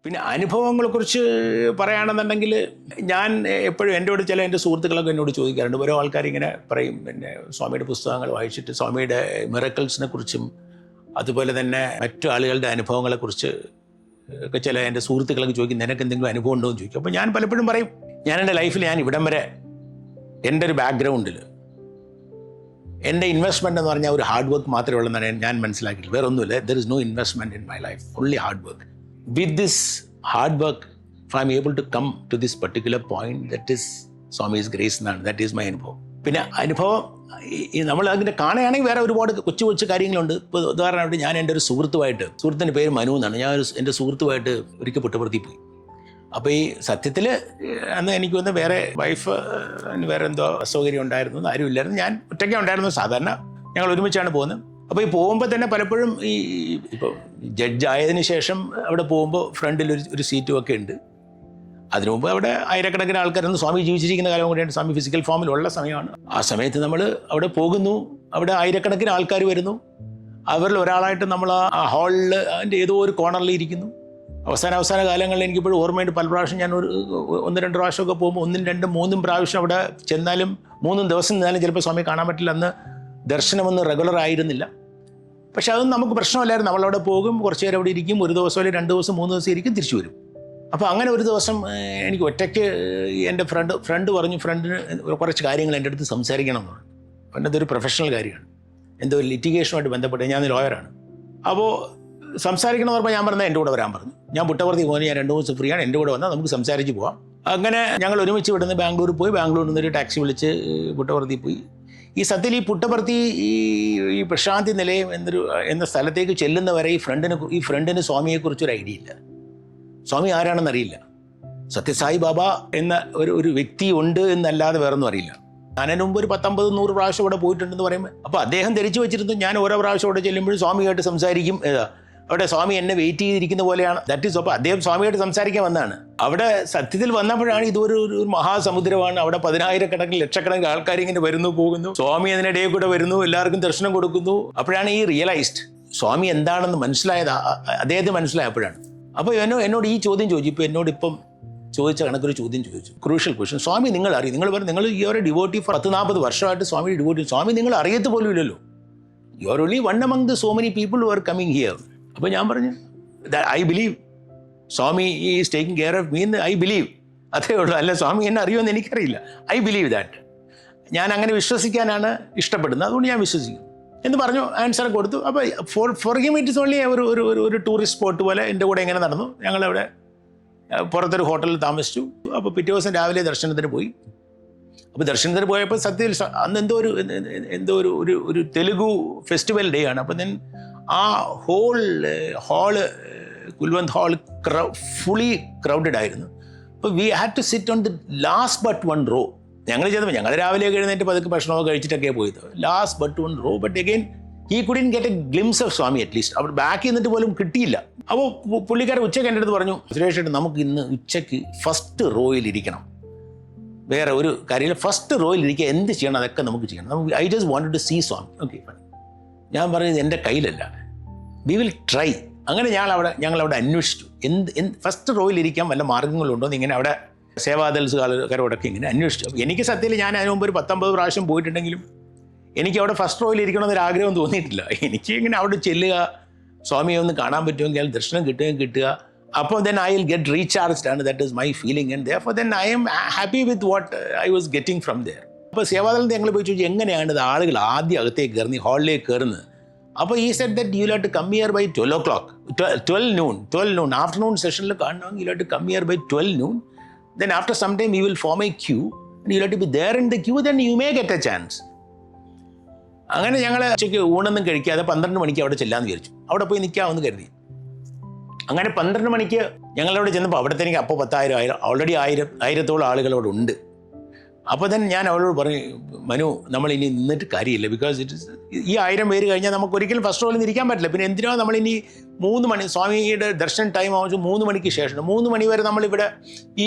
പിന്നെ അനുഭവങ്ങളെക്കുറിച്ച് പറയുകയാണെന്നുണ്ടെങ്കിൽ ഞാൻ എപ്പോഴും എൻ്റെ ചില എൻ്റെ സുഹൃത്തുക്കളൊക്കെ എന്നോട് ചോദിക്കാറുണ്ട്. ഓരോ ആൾക്കാർ ഇങ്ങനെ പറയും, പിന്നെ സ്വാമിയുടെ പുസ്തകങ്ങൾ വായിച്ചിട്ട് സ്വാമിയുടെ മിറക്കിൾസിനെ കുറിച്ചും അതുപോലെ തന്നെ മറ്റു ആളുകളുടെ അനുഭവങ്ങളെക്കുറിച്ച് ഒക്കെ ചില എൻ്റെ സുഹൃത്തുക്കളൊക്കെ ചോദിക്കും, നിനക്ക് എന്തെങ്കിലും അനുഭവം ഉണ്ടോ എന്ന് ചോദിക്കും. അപ്പോൾ ഞാൻ പലപ്പോഴും പറയും, ഞാൻ എൻ്റെ ലൈഫിൽ ഞാൻ ഇവിടം വരെ എൻ്റെ ഒരു ബാക്ക്ഗ്രൗണ്ടിൽ എൻ്റെ ഇൻവെസ്റ്റ്മെൻ്റ് എന്ന് പറഞ്ഞാൽ ഒരു ഹാർഡ് വർക്ക് മാത്രമേ ഉള്ളതെന്നാണ് ഞാൻ മനസ്സിലാക്കിയിട്ടുള്ളത്. വേറെ ഒന്നുമില്ല. There is no investment in my life, only hard work. With this hard work, if I am able to come to this particular point, that is Swami's grace എന്നാണ്. That is my അനുഭവം. പിന്നെ അനുഭവം നമ്മൾ അതിൻ്റെ കാണുകയാണെങ്കിൽ വേറെ ഒരുപാട് കൊച്ചു കൊച്ചു കാര്യങ്ങളുണ്ട്. ഇപ്പോൾ ഉദാഹരണമായിട്ട് ഞാൻ എൻ്റെ ഒരു സുഹൃത്തിൻ്റെ പേര് മനു എന്നാണ്. ഞാൻ എൻ്റെ സുഹൃത്തുമായിട്ട് ഒരിക്കൽ പുട്ടപർത്തി പോയി. അപ്പോൾ ഈ സത്യത്തിൽ അന്ന് എനിക്ക് വന്ന് വേറെ വൈഫ് വേറെ എന്തോ അസൗകര്യം ഉണ്ടായിരുന്നു, ആരും ഇല്ലായിരുന്നു, ഞാൻ ഒറ്റയ്ക്ക് ഉണ്ടായിരുന്നു. സാധാരണ ഞങ്ങൾ ഒരുമിച്ചാണ് പോകുന്നത്. അപ്പോൾ ഈ പോകുമ്പോൾ തന്നെ പലപ്പോഴും ഇപ്പോൾ ജഡ്ജ് ആയതിനു ശേഷം അവിടെ പോകുമ്പോൾ ഫ്രണ്ടിൽ ഒരു സീറ്റും ഒക്കെ ഉണ്ട്. അതിനു മുമ്പ് അവിടെ ആയിരക്കണക്കിന് ആൾക്കാരൊന്നും സ്വാമി ജീവിച്ചിരിക്കുന്ന കാലം കൂടിയാണ്. സ്വാമി ഫിസിക്കൽ ഫോമിലുള്ള സമയമാണ്. ആ സമയത്ത് നമ്മൾ അവിടെ പോകുന്നു, അവിടെ ആയിരക്കണക്കിന് ആൾക്കാർ വരുന്നു. അവരിൽ ഒരാളായിട്ട് നമ്മൾ ആ ഹാളിൽ അതിൻ്റെ ഏതോ ഒരു കോർണറിൽ ഇരിക്കുന്നു. അവസാന കാലങ്ങളിൽ എനിക്കിപ്പോഴും ഓർമ്മയുണ്ട്, പല പ്രാവശ്യം ഞാൻ ഒന്ന് രണ്ട് പ്രാവശ്യമൊക്കെ പോകുമ്പോൾ 1, 2, 3 പ്രാവശ്യം അവിടെ ചെന്നാലും 3 ദിവസം നിന്നാലും ചിലപ്പോൾ സ്വാമി കാണാൻ പറ്റില്ല. അന്ന് ദർശനമൊന്നും റെഗുലർ ആയിരുന്നില്ല. പക്ഷെ അതൊന്നും നമുക്ക് പ്രശ്നമല്ലായിരുന്നു. നമ്മളവിടെ പോകും, കുറച്ച് നേരം അവിടെ ഇരിക്കും, 1 ദിവസം അല്ലെങ്കിൽ 2 ദിവസം 3 ദിവസം ഇരിക്കും, തിരിച്ചു വരും. അപ്പോൾ അങ്ങനെ ഒരു ദിവസം എനിക്ക് ഒറ്റയ്ക്ക് എൻ്റെ ഫ്രണ്ട് പറഞ്ഞു, ഫ്രണ്ടിന് കുറച്ച് കാര്യങ്ങൾ എൻ്റെ അടുത്ത് സംസാരിക്കണം എന്ന് പറഞ്ഞു. അപ്പം അതൊരു പ്രൊഫഷണൽ കാര്യമാണ്, എന്തോ ഒരു ലിറ്റിഗേഷനുമായിട്ട് ബന്ധപ്പെട്ട്. ഞാൻ ലോയറാണ്. അപ്പോൾ സംസാരിക്കണം എന്ന് പറഞ്ഞാൽ ഞാൻ പറഞ്ഞാൽ എൻ്റെ കൂടെ വരാൻ പറഞ്ഞു. ഞാൻ പുട്ടപർത്തി പോകുന്നത്, ഞാൻ 2 ദിവസം ഫ്രീ ആണ്, എൻ്റെ കൂടെ വന്നാൽ നമുക്ക് സംസാരിച്ച് പോവാം. അങ്ങനെ ഞങ്ങൾ ഒരുമിച്ച് ഇവിടുന്ന് ബാംഗ്ലൂർ പോയി. ബാംഗ്ലൂരിൽ നിന്നൊരു ടാക്സി വിളിച്ച് പുട്ടപർത്തി പോയി. ഈ സത്യത്തിൽ ഈ പുട്ടപർത്തി ഈ പ്രശാന്തി നിലയം എന്ന സ്ഥലത്തേക്ക് ചെല്ലുന്നവരെ ഈ ഫ്രണ്ടിന് സ്വാമിയെക്കുറിച്ചൊരു ഐഡിയ ഇല്ല. സ്വാമി ആരാണെന്നറിയില്ല. സത്യസായി ബാബ എന്ന ഒരു വ്യക്തി ഉണ്ട് എന്നല്ലാതെ വേറൊന്നും അറിയില്ല. ഞാൻ അതിന് മുമ്പ് ഒരു 50-100 പ്രാവശ്യം ഇവിടെ പോയിട്ടുണ്ടെന്ന് പറയുമ്പോൾ, അപ്പോൾ അദ്ദേഹം ധരിച്ചു വെച്ചിരുന്നു ഞാൻ ഓരോ പ്രാവശ്യം അവിടെ ചെല്ലുമ്പോഴും സ്വാമിയായിട്ട് സംസാരിക്കും. അവിടെ സ്വാമി എന്നെ വെയിറ്റ് ചെയ്തിരിക്കുന്ന പോലെയാണ്. That is. അപ്പോൾ അദ്ദേഹം സ്വാമിയായിട്ട് സംസാരിക്കാൻ വന്നതാണ്. അവിടെ സത്യത്തിൽ വന്നപ്പോഴാണ് ഇതൊരു മഹാസമുദ്രമാണ്. അവിടെ 10,000-കണക്കിന് ലക്ഷക്കണക്കിന് ആൾക്കാർ ഇങ്ങനെ വരുന്നു പോകുന്നു. സ്വാമി അതിനിടയിൽ കൂടെ വരുന്നു, എല്ലാവർക്കും ദർശനം കൊടുക്കുന്നു. അപ്പോഴാണ് ഈ റിയലൈസ്ഡ് സ്വാമി എന്താണെന്ന് മനസ്സിലായത്. അദ്ദേഹത്തിന് മനസ്സിലായപ്പോഴാണ്. അപ്പോൾ എന്നോട് ഈ ചോദ്യം ചോദിച്ചു. ഇപ്പോൾ എന്നോടിപ്പം ചോദിച്ച കണക്കൊരു ചോദ്യം ചോദിച്ചു, ക്രൂഷ്യൽ ക്വസ്റ്റ്യൻ. സ്വാമി നിങ്ങൾ അറിയും, നിങ്ങൾ പറഞ്ഞു നിങ്ങൾ ഈ ഒരു ഡിവോട്ടി ഫോർ 10-40 വർഷമായിട്ട് സ്വാമി ഡിവോട്ടി. സ്വാമി നിങ്ങൾ അറിയത്ത് പോലും ഇല്ലല്ലോ. You are only one among the so many people who are coming here. അപ്പോൾ ഞാൻ പറഞ്ഞു, I believe Swami is taking care of me എന്ന് ഐ ബിലീവ്. അതേ ഉള്ളൂ. അല്ല സ്വാമി എന്നെ അറിയുമെന്ന് എനിക്കറിയില്ല. I believe that. ഞാൻ അങ്ങനെ വിശ്വസിക്കാനാണ് ഇഷ്ടപ്പെടുന്നത്, അതുകൊണ്ട് ഞാൻ വിശ്വസിക്കും എന്ന് പറഞ്ഞു. ആൻസർ കൊടുത്തു. അപ്പോൾ for him it is only ഒരു ടൂറിസ്റ്റ് സ്പോട്ട് പോലെ എൻ്റെ കൂടെ ഇങ്ങനെ നടന്നു. ഞങ്ങളവിടെ പുറത്തൊരു ഹോട്ടലിൽ താമസിച്ചു. അപ്പോൾ പിറ്റേ ദിവസം രാവിലെ ദർശനത്തിന് പോയി. അപ്പോൾ ദർശനത്തിന് പോയപ്പോൾ സത്യത്തിൽ അന്ന് എന്തോ ഒരു തെലുഗു ഫെസ്റ്റിവൽ ഡേ ആണ്. അപ്പോൾ ഞാൻ ആ hall Kulwant hall fully crowded ആയിരുന്നു. അപ്പോൾ we had to sit on the last but 1 row. ഞങ്ങൾ ചെയ്തപ്പോൾ ഞങ്ങൾ രാവിലെ എഴുന്നേറ്റ് പതുക്കെ ഭക്ഷണമൊക്കെ കഴിച്ചിട്ടൊക്കെ പോയത്. Last but 1 row. But again he couldn't get a glimpse of Swami at least. അവിടെ ബാക്കി നിന്നിട്ട് പോലും കിട്ടിയില്ല. അപ്പോൾ പുള്ളിക്കാരൻ ഉച്ചയ്ക്ക് എൻ്റെ അടുത്ത് പറഞ്ഞു, സുരേഷ് നമുക്ക് ഇന്ന് ഉച്ചയ്ക്ക് ഫസ്റ്റ് റോയിൽ ഇരിക്കണം. വേറെ ഒരു കാര്യമില്ല, ഫസ്റ്റ് റോയിൽ ഇരിക്കുക. എന്ത് ചെയ്യണം അതൊക്കെ നമുക്ക് ചെയ്യണം. I just wanted to see Swami. Okay, ഞാൻ പറഞ്ഞത് എൻ്റെ കയ്യിലല്ല, വി വിൽ ട്രൈ. അങ്ങനെ ഞങ്ങളവിടെ അന്വേഷിച്ചു ഫസ്റ്റ് റോയിൽ ഇരിക്കാൻ വല്ല മാർഗ്ഗങ്ങളുണ്ടോ എന്ന്. ഇങ്ങനെ അവിടെ സേവാദൽസുകാരോടൊക്കെ ഇങ്ങനെ അന്വേഷിച്ചു. എനിക്ക് സത്യത്തിൽ ഞാൻ അതിന് മുമ്പ് ഒരു 10-50 പ്രാവശ്യം പോയിട്ടുണ്ടെങ്കിലും എനിക്ക് അവിടെ ഫസ്റ്റ് റോയിൽ ഇരിക്കണമെന്നൊരു ആഗ്രഹം തോന്നിയിട്ടില്ല. എനിക്ക് ഇങ്ങനെ അവിടെ ചെല്ലുക, സ്വാമിയെ ഒന്ന് കാണാൻ പറ്റുമെങ്കിൽ ദർശനം കിട്ടുക. അപ്പോൾ then I will get recharged ആണ്. That is my feeling. And therefore then I am happy with what I was getting from there. അപ്പോൾ സേവാദലത്തിൽ ഞങ്ങൾ പോയി ചോദിച്ചു എങ്ങനെയാണ് ഇത് ആളുകൾ ആദ്യം അകത്തേക്ക് കയറുന്നത്, ഹാളിലേക്ക് കയറുന്നത്. അപ്പോൾ ഈ said that you have to come here by 12 o'clock, 12 noon afternoon സെഷനിൽ കാണണമെങ്കിൽ you have to come here by 12 noon. Then after some time you will form a queue and you have to be there in the queue, then you may get a chance. അങ്ങനെ ഞങ്ങൾ ഉച്ചയ്ക്ക് ഊണൊന്നും കഴിക്കാതെ 12 മണിക്ക് അവിടെ ചെല്ലാമെന്ന് വിചാരിച്ചു. അവിടെ പോയി നിൽക്കാമെന്ന് കരുതി. അങ്ങനെ 12 മണിക്ക് ഞങ്ങളവിടെ ചെന്നപ്പോൾ അവിടുത്തെ എനിക്ക് അപ്പോൾ 10,000 ഓൾറെഡി 1000-ഓളം ആളുകൾ അവിടെ ഉണ്ട്. അപ്പോൾ തന്നെ ഞാൻ അവളോട് പറഞ്ഞു, മനു നമ്മൾ ഇനി നിന്നിട്ട് കാര്യമില്ല. ബിക്കോസ് ഈ 1000 പേര് കഴിഞ്ഞാൽ നമുക്ക് ഒരിക്കലും ഫസ്റ്റ് റോയിൽ ഇരിക്കാൻ പറ്റില്ല. പിന്നെ എന്തിനാ നമ്മളിനി 3 മണി സ്വാമിയുടെ ദർശന ടൈം ആവശ്യം 3 മണിക്ക് ശേഷം 3 മണി വരെ നമ്മളിവിടെ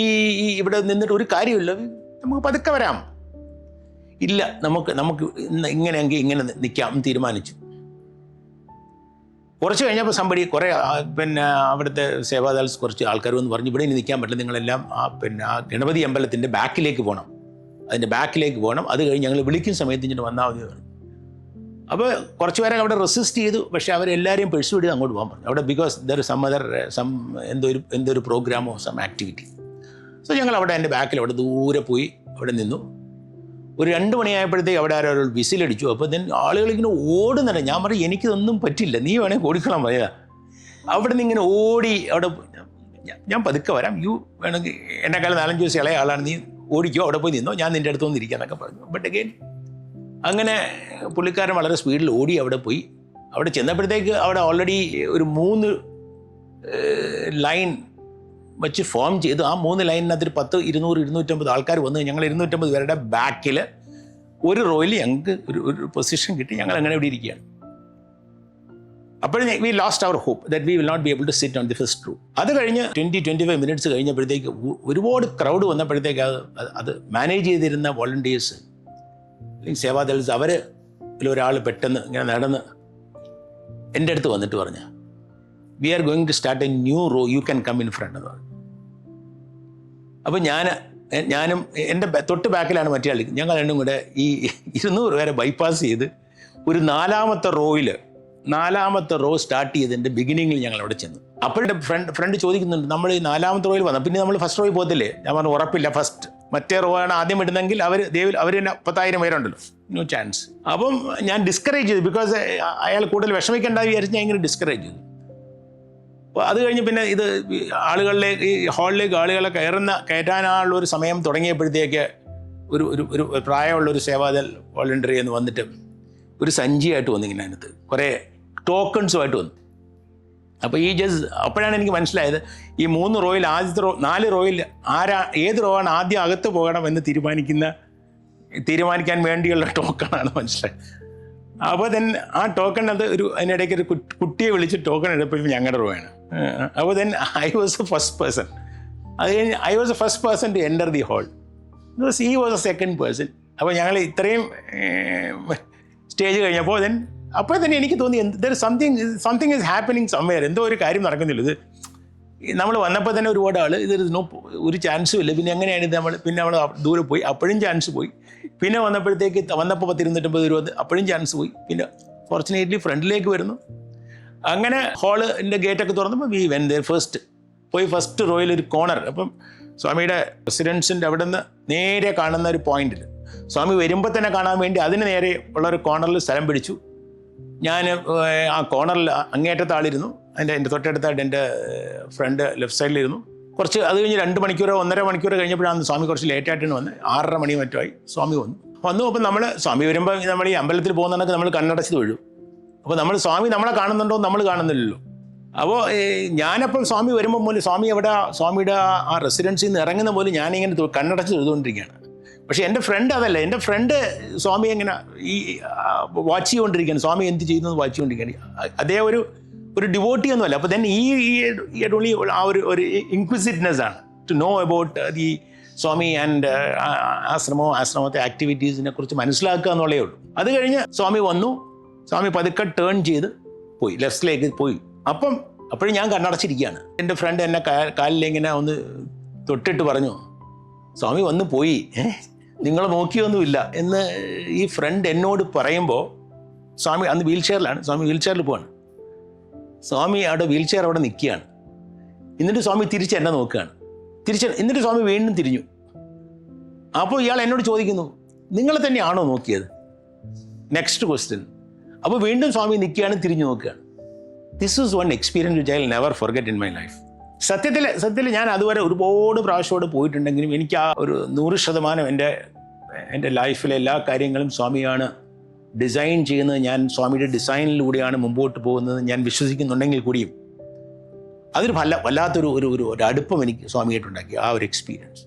ഇവിടെ നിന്നിട്ട് ഒരു കാര്യമില്ല. നമുക്ക് പതുക്കെ വരാം. ഇല്ല, നമുക്ക് ഇങ്ങനെയെങ്കിൽ ഇങ്ങനെ നിൽക്കാം തീരുമാനിച്ചു. കുറച്ച് കഴിഞ്ഞപ്പോൾ കുറേ പിന്നെ അവിടുത്തെ സേവാദാൽസ് കുറച്ച് ആൾക്കാർ വന്ന് പറഞ്ഞു, ഇവിടെ ഇനി നിൽക്കാൻ പറ്റില്ല, നിങ്ങളെല്ലാം ആ ഗണപതി അമ്പലത്തിൻ്റെ ബാക്കിലേക്ക് പോകണം, അതിൻ്റെ ബാക്കിലേക്ക് പോകണം, അത് കഴിഞ്ഞ് ഞങ്ങൾ വിളിക്കുന്ന സമയത്ത് ഇങ്ങനെ വന്നാൽ മതി പറഞ്ഞു. അപ്പോൾ കുറച്ച് പേരെ അവിടെ റെസിസ്റ്റ് ചെയ്തു. പക്ഷേ അവരെല്ലാവരെയും പെഴ്സ്യൂഡ് ചെയ്ത് അങ്ങോട്ട് പോകാൻ പറഞ്ഞു അവിടെ, ബിക്കോസ് ദർ എന്തൊരു പ്രോഗ്രാമോ സം ആക്ടിവിറ്റി. സോ ഞങ്ങൾ അവിടെ എൻ്റെ ബാക്കിൽ അവിടെ ദൂരെ പോയി അവിടെ നിന്നു. ഒരു 2 മണിയായപ്പോഴത്തേക്ക് അവിടെ ആരോ വിസിലടിച്ചു. അപ്പോൾ ആളുകളിങ്ങനെ ഓടുന്നുണ്ട്. ഞാൻ പറയും എനിക്കിതൊന്നും പറ്റില്ല, നീ വേണമെങ്കിൽ ഓടിക്കണം പറയാ. അവിടെ നിന്ന് ഇങ്ങനെ ഓടി അവിടെ ഞാൻ പതുക്കെ വരാം, യു വേണമെങ്കിൽ എന്നെക്കാളും 4-5 ദിവസം ഇളയ ആളാണ്, നീ ഓടിക്കോ, അവിടെ പോയി നിന്നോ, ഞാൻ നിൻ്റെ അടുത്ത് വന്നിരിക്കാന്നൊക്കെ പറഞ്ഞു. ബട്ട് അഗെയിൻ അങ്ങനെ പുള്ളിക്കാരൻ വളരെ സ്പീഡിൽ ഓടി അവിടെ പോയി. അവിടെ ചെന്നപ്പോഴത്തേക്ക് അവിടെ ഓൾറെഡി ഒരു 3 ലൈൻ വെച്ച് ഫോം ചെയ്തു. ആ 3 ലൈനിനകത്ത് 10, 200, 250 ആൾക്കാർ വന്ന് ഞങ്ങൾ 250 പേരുടെ ബാക്കിൽ ഒരു റോയിൽ ഞങ്ങൾക്ക് ഒരു പൊസിഷൻ കിട്ടി. ഞങ്ങൾ അങ്ങനെ ഇവിടെ ഇരിക്കുകയാണ്. അപ്പോഴും we lost our hope that we will not be able to sit on the first row. അത് കഴിഞ്ഞ് 20-25 മിനിറ്റ്സ് കഴിഞ്ഞപ്പോഴത്തേക്ക് ഒരുപാട് ക്രൗഡ് വന്നപ്പോഴത്തേക്ക് അത് മാനേജ് ചെയ്തിരുന്ന വോളണ്ടിയേഴ്സ് അല്ലെങ്കിൽ സേവാദൾസ് ഒരാൾ പെട്ടെന്ന് ഇങ്ങനെ നടന്ന് എൻ്റെ അടുത്ത് വന്നിട്ട് പറഞ്ഞു, we are going to start a new row, you can come in front എന്ന് പറഞ്ഞു. അപ്പോൾ ഞാനും എൻ്റെ തൊട്ട് ബാക്കിലാണ് മറ്റേ ആൾ. ഞങ്ങൾ രണ്ടും കൂടെ ഈ 200 പേരെ ബൈപ്പാസ് ചെയ്ത് ഒരു 4ാമത്തെ റോ സ്റ്റാർട്ട് ചെയ്തതിൻ്റെ ബിഗിനിങ്ങിൽ ഞങ്ങൾ അവിടെ ചെന്നു. അപ്പോഴത്തെ ഫ്രണ്ട് ചോദിക്കുന്നുണ്ട്, നമ്മൾ ഈ 4ാമത്തെ റോയിൽ വന്നു, പിന്നെ നമ്മൾ ഫസ്റ്റ് റോയിൽ പോകത്തില്ലേ? ഞാൻ പറഞ്ഞു ഉറപ്പില്ല, ഫസ്റ്റ് മറ്റേ റോ ആണ് ആദ്യം ഇടുന്നെങ്കിൽ അവർ തന്നെ 10,000 പേരുണ്ടല്ലോ, നോ ചാൻസ്. അപ്പം ഞാൻ ഡിസ്കറേജ് ചെയ്തു, ബിക്കോസ് അയാൾ കൂടുതൽ വിഷമിക്കേണ്ടെന്ന് വിചാരിച്ച് ഞാൻ ഇങ്ങനെ ഡിസ്കറേജ് ചെയ്തു. അപ്പോൾ അത് കഴിഞ്ഞ് പിന്നെ ഇത് ആളുകളിലേക്ക്, ഈ ഹാളിലേക്ക് ആളുകളെ കയറ്റാനുള്ള ഒരു സമയം തുടങ്ങിയപ്പോഴത്തേക്ക് ഒരു പ്രായമുള്ളൊരു സേവാദൽ വോളണ്ടറി എന്ന് വന്നിട്ട് ഒരു സഞ്ചിയായിട്ട് വന്നിങ്ങനെ അതിനകത്ത് കുറേ ടോക്കൺസുമായിട്ട് വന്നു. അപ്പോൾ അപ്പോഴാണ് എനിക്ക് മനസ്സിലായത്, ഈ 3 റോയിൽ ആദ്യത്തെ 4 റോയിൽ ഏത് റോ ആണ് ആദ്യം അകത്ത് പോകണമെന്ന് തീരുമാനിക്കാൻ വേണ്ടിയുള്ള ടോക്കണാണ് മനസ്സിലായത്. അപ്പോൾ ആ ടോക്കണിനകത്ത് അതിനിടയ്ക്ക് ഒരു കുട്ടിയെ വിളിച്ച് ടോക്കൺ എടുത്തപ്പോൾ ഞങ്ങളുടെ റോ ആണ്. അപ്പോൾ I was a first person. അത് കഴിഞ്ഞ് I was a first person to enter the hall, because he was a second person. അപ്പോൾ ഞങ്ങൾ ഇത്രയും സ്റ്റേജ് കഴിഞ്ഞപ്പോൾ അപ്പോൾ തന്നെ എനിക്ക് തോന്നി സംതിങ് ഈസ് ഹാപ്പനിങ് സംവെയർ, എന്തോ ഒരു കാര്യം നടക്കുന്നില്ല. ഇത് നമ്മൾ വന്നപ്പോൾ തന്നെ ഒരുപാട് ആൾ ഒരു ചാൻസും ഇല്ല. പിന്നെ എങ്ങനെയാണ് ഇത് പിന്നെ നമ്മൾ ദൂരെ പോയി, അപ്പോഴും ചാൻസ് പോയി. പിന്നെ വന്നപ്പോൾ 250 രൂപ, അപ്പോഴും ചാൻസ് പോയി. പിന്നെ ഫോർച്ചുനേറ്റ്ലി ഫ്രണ്ടിലേക്ക് വരുന്നു. അങ്ങനെ ഹാളിൻ്റെ ഗേറ്റൊക്കെ തുറന്നപ്പോൾ വി വെൻ ദർ ഫസ്റ്റ് റോയിൽ ഒരു കോർണർ. അപ്പം സ്വാമിയുടെ റെസിഡൻസിൻ്റെ അവിടെ നിന്ന് നേരെ കാണുന്ന ഒരു പോയിന്റിൽ സ്വാമി വരുമ്പോൾ തന്നെ കാണാൻ വേണ്ടി അതിന് നേരെ ഉള്ള ഒരു കോർണറിൽ സ്ഥലം പിടിച്ചു. ഞാൻ ആ കോർണറിൽ അങ്ങേറ്റത്തെ ആളിരുന്നു. എൻ്റെ തൊട്ടടുത്തായിട്ട് എൻ്റെ ഫ്രണ്ട് ലെഫ്റ്റ് സൈഡിലിരുന്നു. അത് കഴിഞ്ഞ് 2 മണിക്കൂറോ 1.5 മണിക്കൂറോ കഴിഞ്ഞപ്പോഴാണ് സ്വാമി കുറച്ച് ലേറ്റായിട്ടാണ് വന്നത്. 6:30 മണി മറ്റുമായി സ്വാമി വന്നു. അപ്പം നമ്മൾ സ്വാമി വരുമ്പോൾ നമ്മൾ ഈ അമ്പലത്തിൽ പോകുന്നതൊക്കെ നമ്മൾ കണ്ണടച്ച് തൊഴും. അപ്പോൾ സ്വാമി നമ്മളെ കാണുന്നുണ്ടോ? നമ്മൾ കാണുന്നില്ലല്ലോ. അപ്പോൾ ഞാനപ്പോൾ സ്വാമി വരുമ്പോൾ പോലും സ്വാമിയുടെ ആ റെസിഡൻസിൽ നിന്ന് ഇറങ്ങുന്ന പോലും ഞാനിങ്ങനെ കണ്ണടച്ച് തൊഴുതുകൊണ്ടിരിക്കുകയാണ്. പക്ഷേ എൻ്റെ ഫ്രണ്ട് അതല്ല. എൻ്റെ ഫ്രണ്ട് സ്വാമി എങ്ങനെ വാച്ച് ചെയ്തുകൊണ്ടിരിക്കുകയാണ്, സ്വാമി എന്ത് ചെയ്യുന്നത് വാച്ച് ചെയ്തുകൊണ്ടിരിക്കുകയാണ്. അതേ ഒരു ഡിവോട്ടി ഒന്നുമല്ല. അപ്പോൾ ഓൺലി ആ ഒരു ഇൻക്വിസിറ്റ്നെസ് ആണ് to know about the swami and ആശ്രമത്തെ ആക്ടിവിറ്റീസിനെ കുറിച്ച് മനസ്സിലാക്കുക എന്നുള്ളേ ഉള്ളൂ. അത് കഴിഞ്ഞ് സ്വാമി വന്നു. സ്വാമി പതുക്കെ ടേൺ ചെയ്ത് പോയി, ലെഫ്റ്റിലേക്ക് പോയി. അപ്പോഴും ഞാൻ കണ്ണടച്ചിരിക്കുകയാണ്. എൻ്റെ ഫ്രണ്ട് എന്നെ കാലിലിങ്ങനെ ഒന്ന് തൊട്ടിട്ട് പറഞ്ഞു, സ്വാമി വന്ന് പോയി, നിങ്ങൾ നോക്കിയൊന്നുമില്ല എന്ന് ഈ ഫ്രണ്ട് എന്നോട് പറയുമ്പോൾ, സ്വാമി അന്ന് വീൽ ചെയറിലാണ്, സ്വാമി വീൽ ചെയറിൽ പോവാണ്. സ്വാമി അവിടെ വീൽ ചെയർ അവിടെ നിൽക്കുകയാണ്. എന്നിട്ട് സ്വാമി തിരിച്ച് എന്നെ നോക്കുകയാണ്. എന്നിട്ട് സ്വാമി വീണ്ടും തിരിഞ്ഞു. അപ്പോൾ ഇയാൾ എന്നോട് ചോദിക്കുന്നു, നിങ്ങളെ തന്നെയാണോ നോക്കിയത്? Next question. അപ്പോൾ വീണ്ടും സ്വാമി നിൽക്കുകയാണ്, തിരിഞ്ഞു നോക്കുകയാണ്. This is one experience which I will never forget in my life. സത്യത്തിൽ ഞാൻ അതുവരെ ഒരുപാട് പ്രാവശ്യമോട് പോയിട്ടുണ്ടെങ്കിലും എനിക്ക് ആ ഒരു 100% എൻ്റെ ലൈഫിലെ എല്ലാ കാര്യങ്ങളും സ്വാമിയാണ് ഡിസൈൻ ചെയ്യുന്നത്. ഞാൻ സ്വാമിയുടെ ഡിസൈനിലൂടെയാണ് മുമ്പോട്ട് പോകുന്നത് ഞാൻ വിശ്വസിക്കുന്നുണ്ടെങ്കിൽ കൂടിയും അതൊരു വല്ലാത്തൊരു അടുപ്പം എനിക്ക് സ്വാമിയായിട്ടുണ്ടാക്കി ആ ഒരു എക്സ്പീരിയൻസ്.